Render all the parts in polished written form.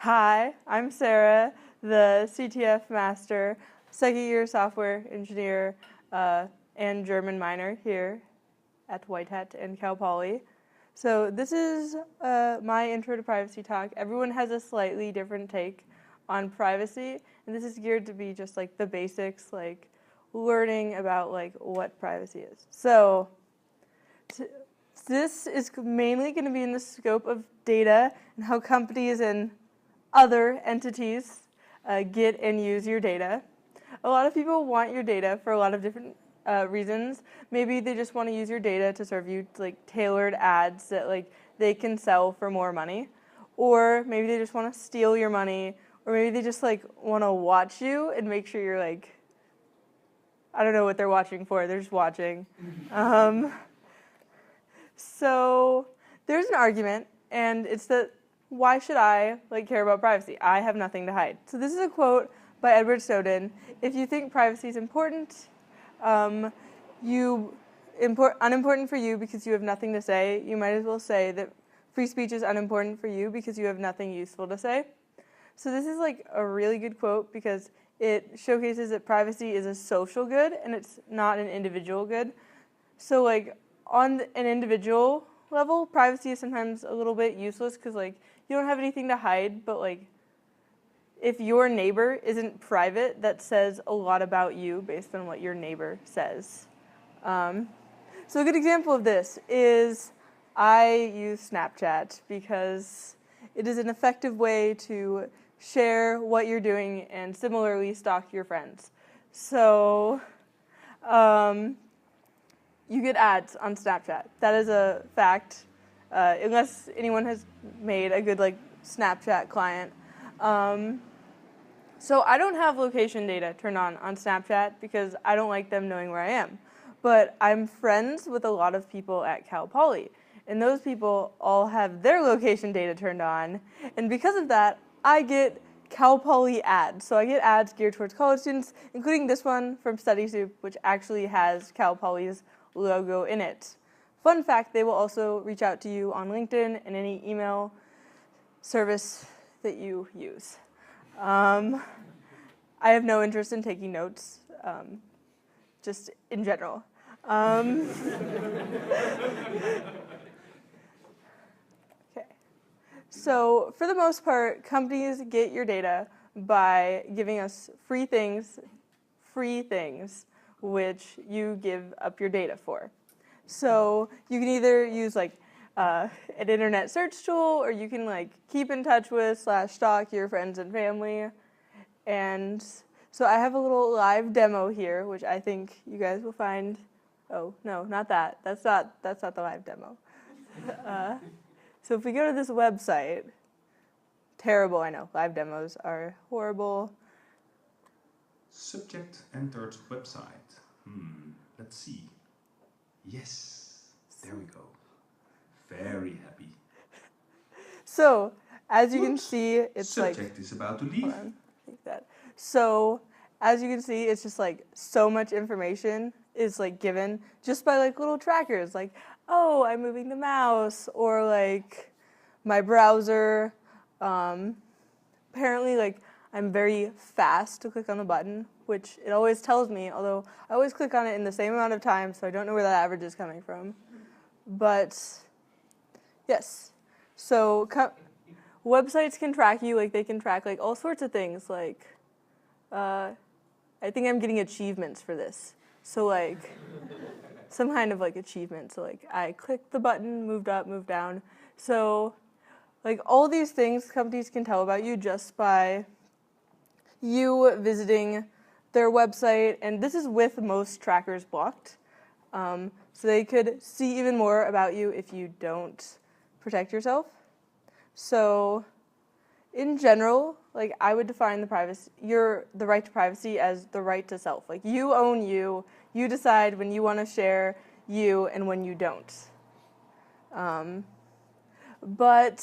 Hi, I'm Sarah, the CTF master, second year software engineer, and German minor here at White Hat and Cal Poly. So this is my intro to privacy talk. Everyone has a slightly different take on privacy, and this is geared to be just like the basics, like learning about like what privacy is. So this is mainly going to be in the scope of data and how companies and other entities get and use your data. A lot of people want your data for a lot of different reasons. Maybe they just want to use your data to serve you like tailored ads that like they can sell for more money, or maybe they just want to steal your money, or maybe they just like want to watch you and make sure you're like, I don't know what they're watching for. They're just watching. So there's an argument, and it's that why should I care about privacy? I have nothing to hide. So this is a quote by Edward Snowden. If you think privacy is important, unimportant for you because you have nothing to say, you might as well say that free speech is unimportant for you because you have nothing useful to say. So this is like a really good quote because it showcases that privacy is a social good and it's not an individual good. So like on an individual level, privacy is sometimes a little bit useless because like you don't have anything to hide, but like if your neighbor isn't private, that says a lot about you based on what your neighbor says. So a good example of this is I use Snapchat because it is an effective way to share what you're doing and similarly stalk your friends. So you get ads on Snapchat. That is a fact, unless anyone has made a good like Snapchat client. So I don't have location data turned on Snapchat because I don't like them knowing where I am. But I'm friends with a lot of people at Cal Poly, and those people all have their location data turned on, and because of that, I get Cal Poly ads. So I get ads geared towards college students, including this one from StudySoup, which actually has Cal Poly's logo in it. Fun fact, they will also reach out to you on LinkedIn and any email service that you use. I have no interest in taking notes, just in general. Okay. So for the most part, companies get your data by giving us free things, which you give up your data for. So you can either use like an internet search tool, or you can like keep in touch with / stalk your friends and family. And so I have a little live demo here, which I think you guys will find. Oh no, not that. That's not the live demo. So if we go to this website, terrible, I know. Live demos are horrible. Subject entered website. Let's see. Yes, there we go. Very happy. So, as you can see, it's Subject is about to leave. Hold on, like that. So, as you can see, it's just like so much information is like given just by like little trackers, like, oh, I'm moving the mouse, or like my browser. Apparently, like I'm very fast to click on the button, which it always tells me, although I always click on it in the same amount of time, so I don't know where that average is coming from. But yes, so websites can track you, like they can track like all sorts of things, like I think I'm getting achievements for this. So like some kind of like achievement. So like I clicked the button, moved up, moved down. So like all these things companies can tell about you just by you visiting their website, and this is with most trackers blocked. So they could see even more about you if you don't protect yourself. So in general, like I would define the right to privacy as the right to self. Like you own you. You decide when you want to share you and when you don't. But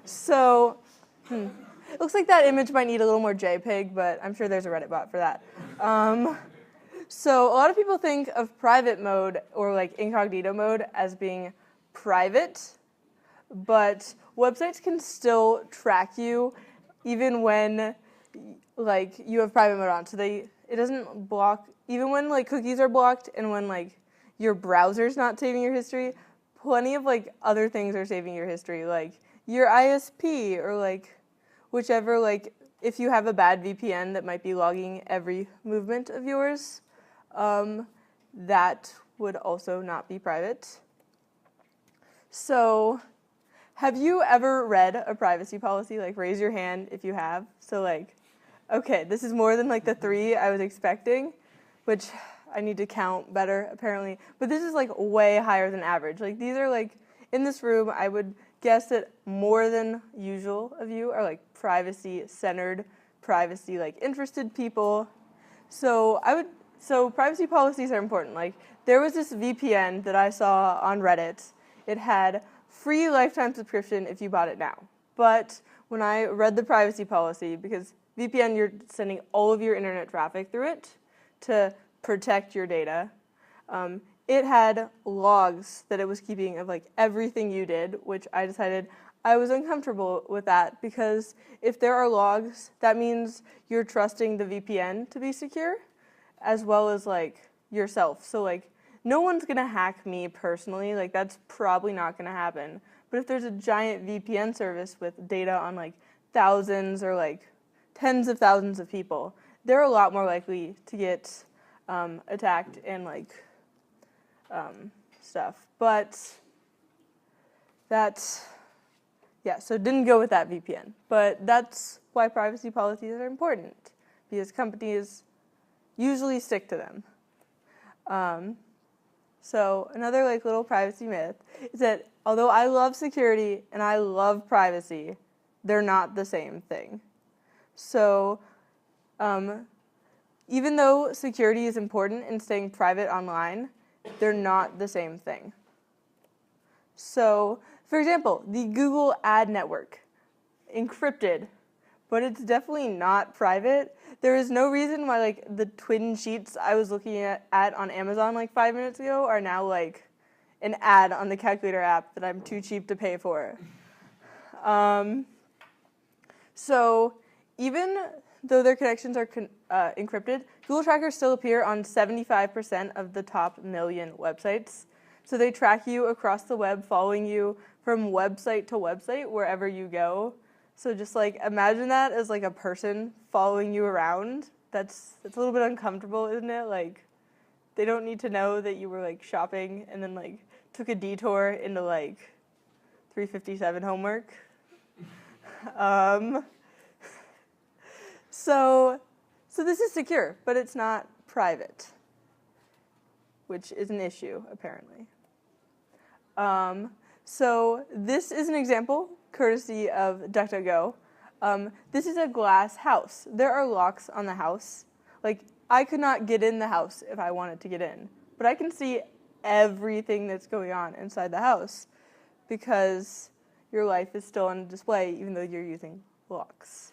so it looks like that image might need a little more JPEG, but I'm sure there's a Reddit bot for that. So a lot of people think of private mode or like incognito mode as being private, but websites can still track you even when like you have private mode on. So it doesn't block even when like cookies are blocked and when like your browser's not saving your history. Plenty of like other things are saving your history, like your ISP or like whichever, like if you have a bad VPN that might be logging every movement of yours, that would also not be private. So have you ever read a privacy policy? Like raise your hand if you have. So like, okay, this is more than like the 3 I was expecting, which I need to count better apparently. But this is like way higher than average. Like these are like, in this room, I would guess that more than usual of you are like privacy-centered, privacy like interested people. So privacy policies are important. Like there was this VPN that I saw on Reddit. It had free lifetime subscription if you bought it now. But when I read the privacy policy, because VPN, you're sending all of your internet traffic through it to protect your data, it had logs that it was keeping of like everything you did, which I decided I was uncomfortable with that, because if there are logs, that means you're trusting the VPN to be secure as well as like yourself. So like no one's gonna hack me personally, like that's probably not gonna happen. But if there's a giant VPN service with data on like thousands or like tens of thousands of people, they're a lot more likely to get attacked and like stuff. But that's, yeah, so didn't go with that VPN. But that's why privacy policies are important, because companies usually stick to them. So another like little privacy myth is that although I love security and I love privacy, they're not the same thing. So even though security is important in staying private online, they're not the same thing. So, for example, the Google ad network, encrypted, but it's definitely not private. There is no reason why like the twin sheets I was looking at on Amazon like 5 minutes ago are now like an ad on the calculator app that I'm too cheap to pay for. So even though their connections are encrypted, Google trackers still appear on 75% of the top 1 million websites. So they track you across the web, following you from website to website wherever you go. So just like imagine that as like a person following you around. That's a little bit uncomfortable, isn't it? Like they don't need to know that you were like shopping and then like took a detour into like 357 homework. So this is secure, but it's not private, which is an issue, apparently. So this is an example, courtesy of DuckDuckGo. This is a glass house. There are locks on the house. Like, I could not get in the house if I wanted to get in, but I can see everything that's going on inside the house because your life is still on display even though you're using locks.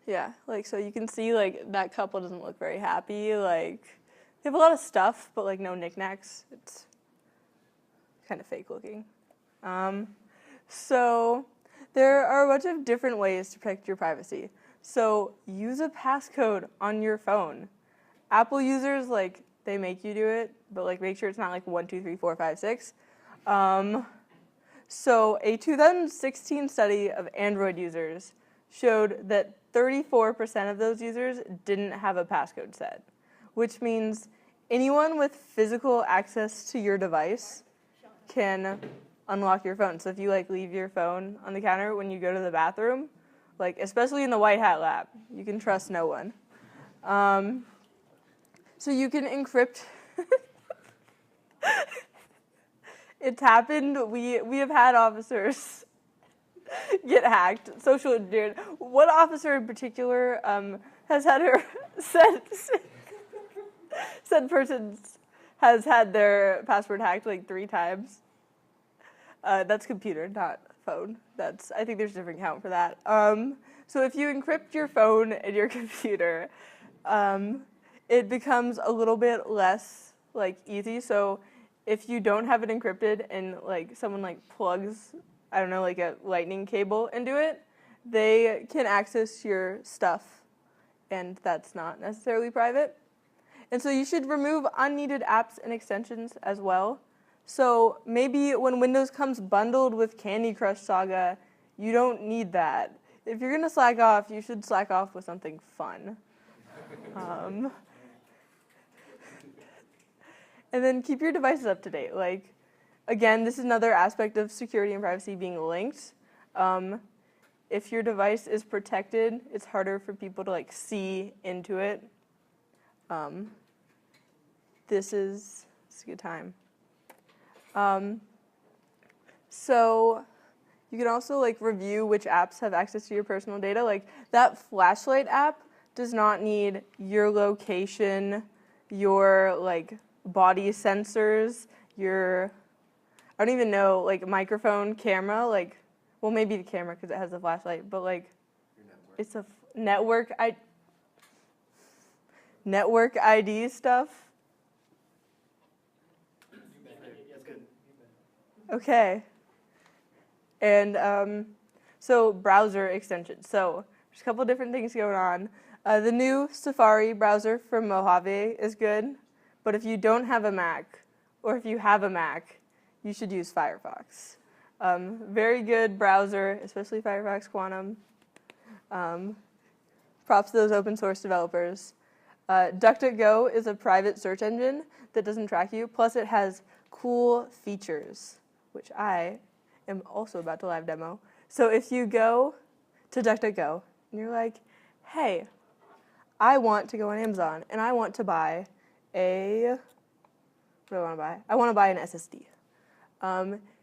Yeah, like, so you can see, like, that couple doesn't look very happy. Like, they have a lot of stuff, but, like, no knickknacks. It's kind of fake looking. So there are a bunch of different ways to protect your privacy. So use a passcode on your phone. Apple users, like, they make you do it, but, like, make sure it's not, like, 1, 2, 3, 4, 5, 6. So a 2016 study of Android users showed that 34% of those users didn't have a passcode set, which means anyone with physical access to your device can unlock your phone. So if you like leave your phone on the counter when you go to the bathroom, like especially in the White Hat Lab, you can trust no one. So you can encrypt. It's happened. We have had officers get hacked, social engineered. One officer in particular has had her said person has had their password hacked like 3 times. That's computer, not phone. I think there's a different count for that. So if you encrypt your phone and your computer, it becomes a little bit less like easy. So if you don't have it encrypted and like someone like plugs, I don't know, like a lightning cable into it, they can access your stuff, and that's not necessarily private. And so you should remove unneeded apps and extensions as well. So maybe when Windows comes bundled with Candy Crush Saga, you don't need that. If you're gonna slack off, you should slack off with something fun. And then keep your devices up to date. Like, again, this is another aspect of security and privacy being linked. If your device is protected, it's harder for people to like see into it. It's a good time. So you can also like review which apps have access to your personal data. Like that flashlight app does not need your location, your like body sensors, your, I don't even know, like microphone, camera, like, well, maybe the camera because it has the flashlight, but like, it's a network ID stuff. Okay. And so browser extensions. So there's a couple different things going on. The new Safari browser from Mojave is good, but if you don't have a Mac, or if you have a Mac, you should use Firefox. Very good browser, especially Firefox Quantum. Props to those open source developers. DuckDuckGo is a private search engine that doesn't track you, plus it has cool features, which I am also about to live demo. So if you go to DuckDuckGo and you're like, hey, I want to go on Amazon and I want to buy what do I want to buy? I want to buy an SSD.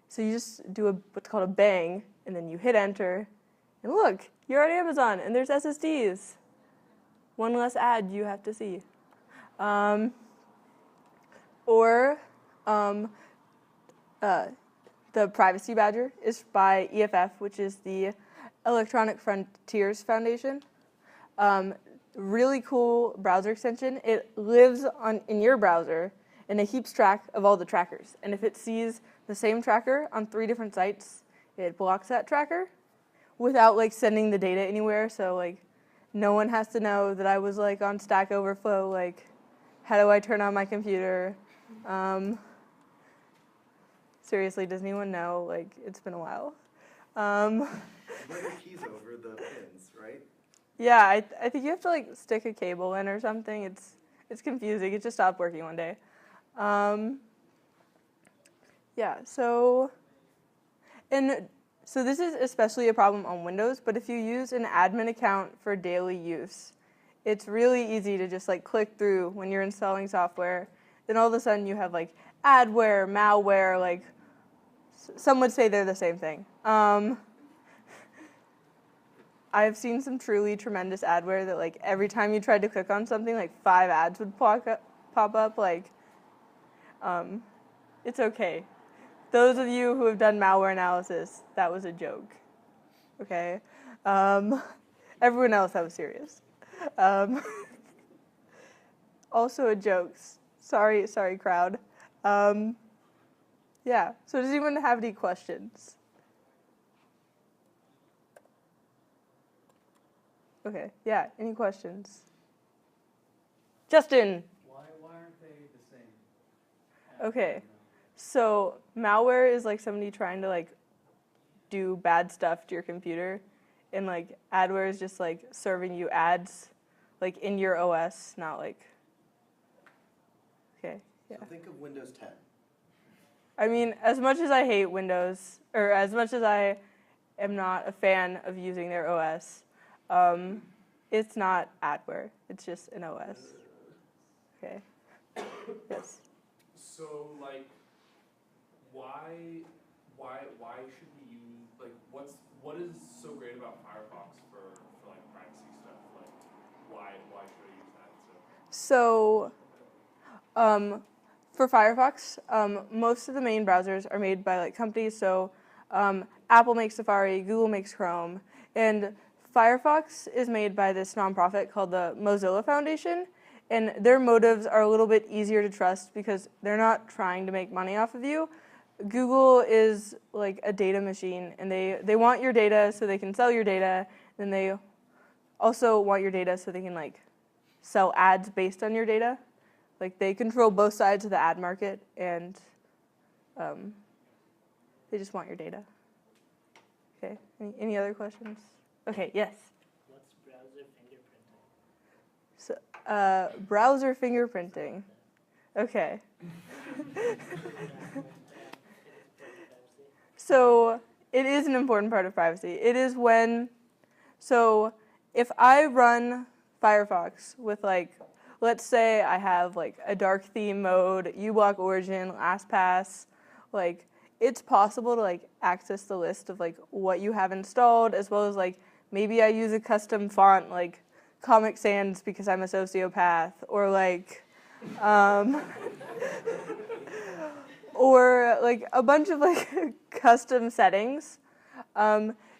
So you just do what's called a bang, and then you hit enter, and look, you're on Amazon, and there's SSDs. One less ad you have to see. The Privacy Badger is by EFF, which is the Electronic Frontiers Foundation. Really cool browser extension. It lives in your browser, and it keeps track of all the trackers. And if it sees the same tracker on 3 different sites, it blocks that tracker without like sending the data anywhere. So like no one has to know that I was like on Stack Overflow. Like, how do I turn on my computer? Seriously, does anyone know? Like, it's been a while. Run your keys over the pins, right? Yeah, I think you have to like stick a cable in or something. It's confusing. It just stopped working one day. Yeah, so this is especially a problem on Windows, but if you use an admin account for daily use, it's really easy to just like click through when you're installing software. Then all of a sudden you have like adware, malware, like some would say they're the same thing. I've seen some truly tremendous adware that like every time you tried to click on something, like 5 ads would pop up. Like, it's okay. Those of you who have done malware analysis, that was a joke. Okay? Everyone else, that was serious. Also a joke. Sorry, crowd. Yeah, so does anyone have any questions? Okay, yeah, any questions? Justin. Why aren't they the same? Okay, so malware is like somebody trying to like do bad stuff to your computer, and like adware is just like serving you ads like in your OS, not like, okay, yeah. So think of Windows 10. I mean, as much as I hate Windows, or as much as I am not a fan of using their OS, it's not adware. It's just an OS. Okay. Yes. So, like, why should we use, like, what is so great about Firefox for like privacy stuff? Like, why should I use that? So, for Firefox, most of the main browsers are made by like companies. So, Apple makes Safari, Google makes Chrome, and Firefox is made by this nonprofit called the Mozilla Foundation, and their motives are a little bit easier to trust because they're not trying to make money off of you. Google is like a data machine, and they want your data so they can sell your data, and they also want your data so they can like sell ads based on your data. Like they control both sides of the ad market, and they just want your data. Okay, any other questions? Okay, yes. What's browser fingerprinting? So, browser fingerprinting. Okay. So it is an important part of privacy. It is so if I run Firefox with like, let's say I have like a dark theme mode, uBlock origin, LastPass, like it's possible to like access the list of like what you have installed, as well as like maybe I use a custom font like Comic Sans because I'm a sociopath, or like or like a bunch of like custom settings.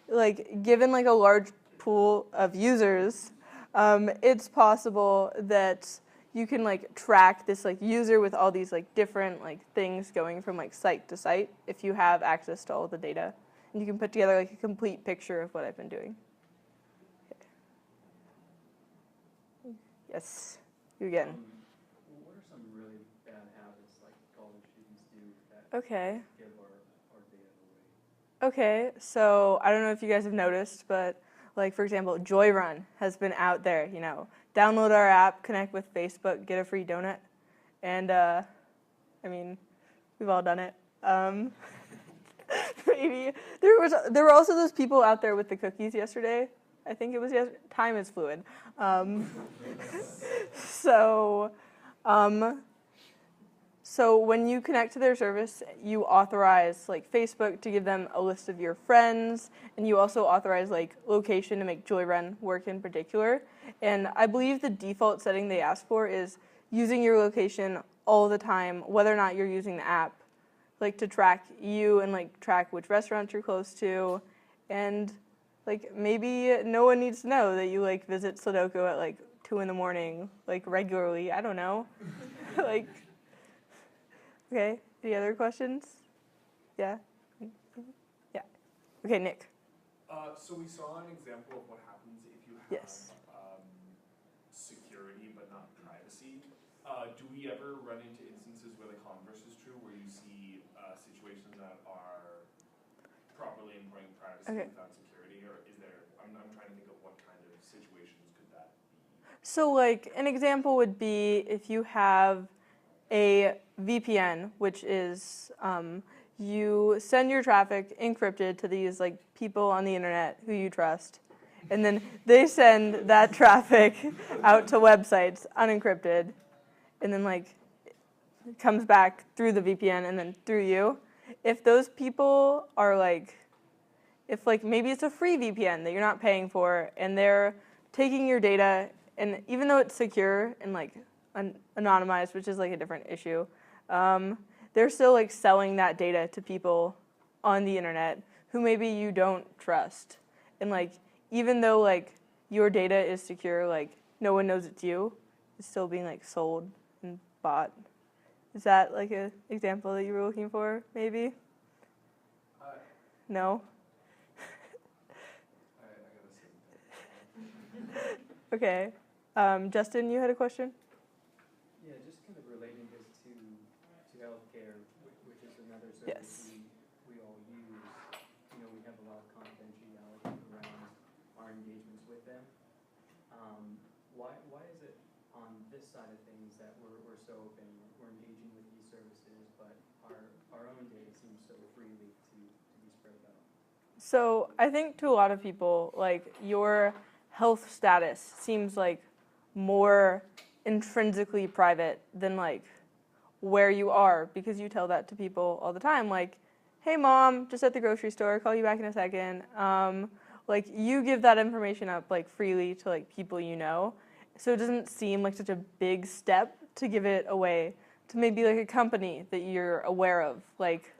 Like given like a large pool of users, it's possible that you can like track this like user with all these like different like things going from like site to site if you have access to all the data, and you can put together like a complete picture of what I've been doing. Okay. Yes, you again. What are some really bad habits like college students do that Okay. give our data away? Okay, so I don't know if you guys have noticed, but like for example, Joyrun has been out there, download our app, connect with Facebook, get a free donut. And I mean, we've all done it. Maybe there were also those people out there with the cookies yesterday. I think it was time is fluid. So when you connect to their service, you authorize like Facebook to give them a list of your friends, and you also authorize like location to make Joyrun work in particular. And I believe the default setting they ask for is using your location all the time, whether or not you're using the app, like to track you and like track which restaurants you're close to, and like maybe no one needs to know that you like visit Sudoku at like 2 a.m, like regularly. I don't know, like. Okay, any other questions? Yeah? Yeah. Okay, Nick. So we saw an example of what happens if you have Yes. security but not privacy. Do we ever run into instances where the converse is true, where you see situations that are properly employing privacy without security, or is there? I'm trying to think of what kind of situations could that be. So like an example would be if you have a VPN, which is you send your traffic encrypted to these like people on the internet who you trust, and then they send that traffic out to websites unencrypted, and then like it comes back through the VPN and then through you. If those people are like, if like maybe it's a free VPN that you're not paying for, and they're taking your data, and even though it's secure and like anonymized, which is like a different issue, they're still like selling that data to people on the internet who maybe you don't trust. And like even though like your data is secure, like no one knows it's you, it's still being like sold and bought. Is that like an example that you were looking for, maybe? No? Okay. Justin, you had a question? Yeah, just kind of relating this to healthcare, which is another Yes. service we all use. We have a lot of confidentiality around our engagements with them. Why is it on this side of things that we're so open, we're engaging with these services, but our own data seems so freely to be spread about? So I think to a lot of people, like your health status seems like more intrinsically private than like where you are, because you tell that to people all the time, like, hey mom, just at the grocery store, call you back in a second. Like you give that information up like freely to like people you know, so it doesn't seem like such a big step to give it away to maybe like a company that you're aware of, like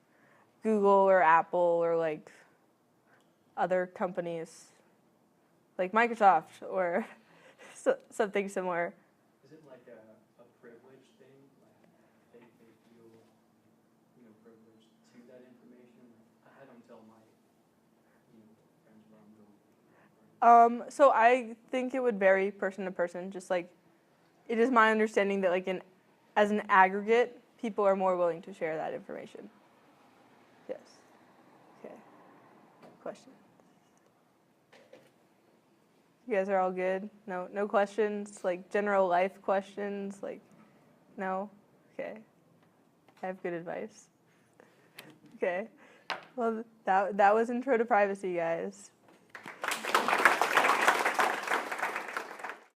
Google or Apple or like other companies like Microsoft or something similar. Is it like a don't tell my friends where I'm going. So I think it would vary person to person. Just like, it is my understanding that like as an aggregate, people are more willing to share that information. Yes. Okay. Question. You guys are all good? No questions? Like general life questions? Like, no? Okay. I have good advice. Okay. Well, that was Intro to Privacy, guys.